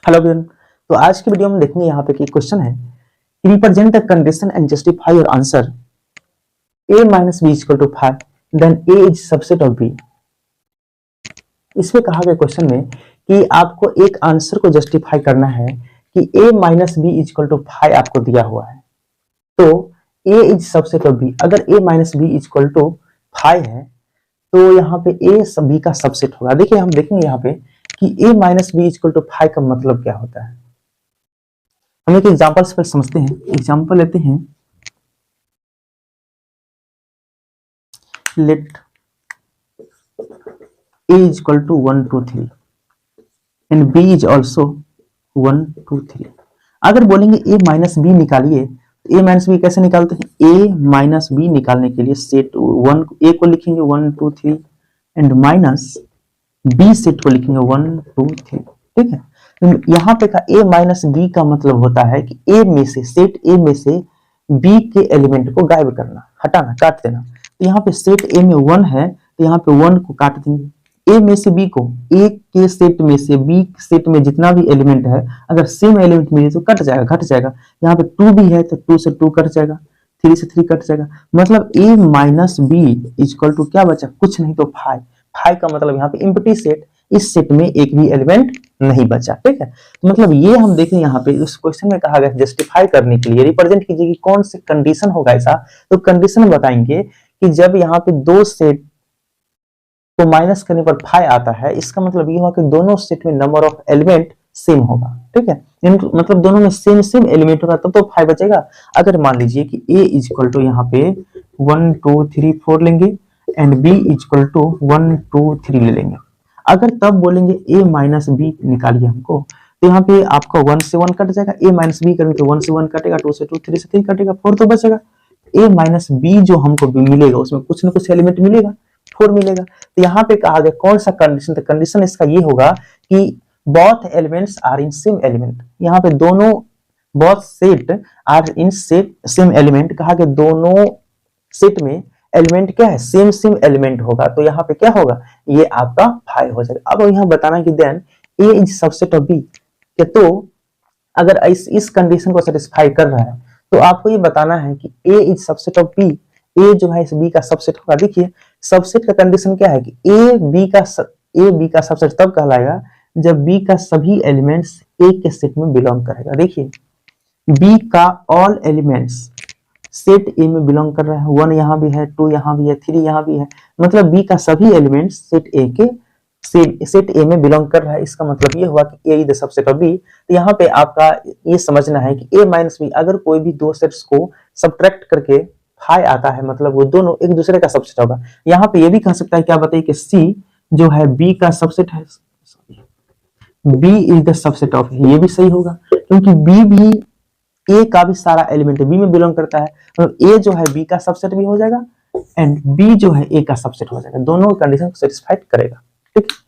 Hello everyone. तो आज की वीडियो में देखेंगे यहाँ पे कि क्वेश्चन है represent the condition and justify your answer a minus b equal to 5 then a is subset of b। इसमें कहा गया क्वेश्चन में कि आपको एक आंसर को जस्टिफाई करना है कि a minus B equal to 5 आपको दिया हुआ है, तो a is subset of b। अगर a minus B equal to 5 है तो यहाँ पे a b का सबसेट होगा। देखिए हम देखेंगे यहाँ पे कि a minus B equal to 5 का मतलब क्या होता है। हम एक एग्जाम्पल से समझते हैं। एग्जाम्पल लेते हैं, late a is equal to 1 2 3 and b is also 1 2 3। अगर बोलेंगे a माइनस बी निकालिए तो a माइनस बी कैसे निकालते हैं? a माइनस बी निकालने के लिए सेट 1 a को लिखेंगे 1 2 3 एंड माइनस b सेट को लिखेंगे 1 2 3। ठीक है, तो यहाँ पे का a माइनस बी का मतलब होता है कि a में से सेट a में से b के एलिमेंट को गायब करना, हटाना, काट देना। तो यहाँ पे सेट a में 1 है तो यहाँ पे 1 को काट देंगे। a में से b को, a के सेट में से b सेट में जितना भी एलिमेंट है अगर सेम एलिमेंट मिले तो कट जाएगा, घट जाएगा। यहाँ पे 2 भी है तो 2 से 2 कट जाएगा, 3 से 3 कट जाएगा। मतलब a minus B equal to क्या बचा? कुछ नहीं तो 5। 5 का मतलब यहाँ पे एम्प्टी सेट, इस सेट में एक भी एलिमेंट नहीं बचा। ठीक है, तो मतलब ये हम देखें यहाँ पे इस क्वेश्चन में कहा गया जस्टिफाई करने के लिए रिप्रेजेंट कीजिए कि कौन से कंडीशन होगा ऐसा। तो कंडीशन बताएंगे कि जब यहाँ पे दो सेट को माइनस करने पर 5 आता है, इसका मतलब ये हुआ कि दोनों सेट में नंबर ऑफ एलिमेंट सेम होगा। ठीक है, मतलब दोनों में सेम सेम एलिमेंट होगा तब तो 5 बचेगा। अगर मान लीजिए कि a इज इक्वल टू यहाँ पे 1 2 3 4 लेंगे and b is equal to 1 2 3 ले लेंगे, अगर तब बोलेंगे a माइनस बी निकालिए हमको, तो यहाँ पे आपका 1 से 1 कट जाएगा। a माइनस बी करेंगे तो 1 से 1 कटेगा, 2 से 2, 3 से 3 कटेगा, 4 तो बचेगा। a माइनस बी जो हमको मिलेगा उसमें कुछ ना कुछ एलिमेंट मिलेगा, 4 मिलेगा। तो यहाँ पे कहा गया कौन सा कंडीशन? तो कंडीशन इसका ये होगा कि both elements are in same element. यहाँ पे दोनों both set are in same element, कहा गया दोनों सेट में एलिमेंट क्या है? सेम सेम एलिमेंट होगा। तो यहाँ पे क्या होगा? ये आपका 5 हो जाएगा। अब यहाँ बताना कि then a is subset of b। तो अगर इस कंडीशन को सेटिस्फाई कर रहा है तो आपको ये बताना है कि a is subset of b। a जो है इस b का सबसेट होगा। देखिए सबसेट का कंडीशन क्या है कि a b का सबसेट तब कहलाएगा जब b का सभी एलिमेंट्स a के सेट में बिलोंग करेगा। देखिए b का ऑल एलिमेंट्स सेट a में बिलोंग कर रहा है, 1 यहाँ भी है, 2 यहाँ भी है, 3 यहाँ भी है, मतलब b का सभी एलिमेंट्स सेट a में बिलोंग कर रहा है। इसका मतलब ये हुआ कि a is the subset of b। तो यहाँ पे आपका ये समझना है कि a माइनस बी अगर कोई भी दो सेट्स को सब्ट्रैक्ट करके 5 आता है मतलब वो दोनों एक दूसरे का सबसेट होगा। यहाँ पे ये भी कह सकता है, क्या बताइए कि c जो है b का सबसेट है, b is the subset of, ये भी सही होगा क्योंकि b भी a का भी सारा एलिमेंट b में बिलोंग करता है, मतलब a जो है b का सबसेट भी हो जाएगा एंड b जो है a का सबसेट हो जाएगा। दोनों कंडीशन को सेटिस्फाइड करेगा। ठीक है।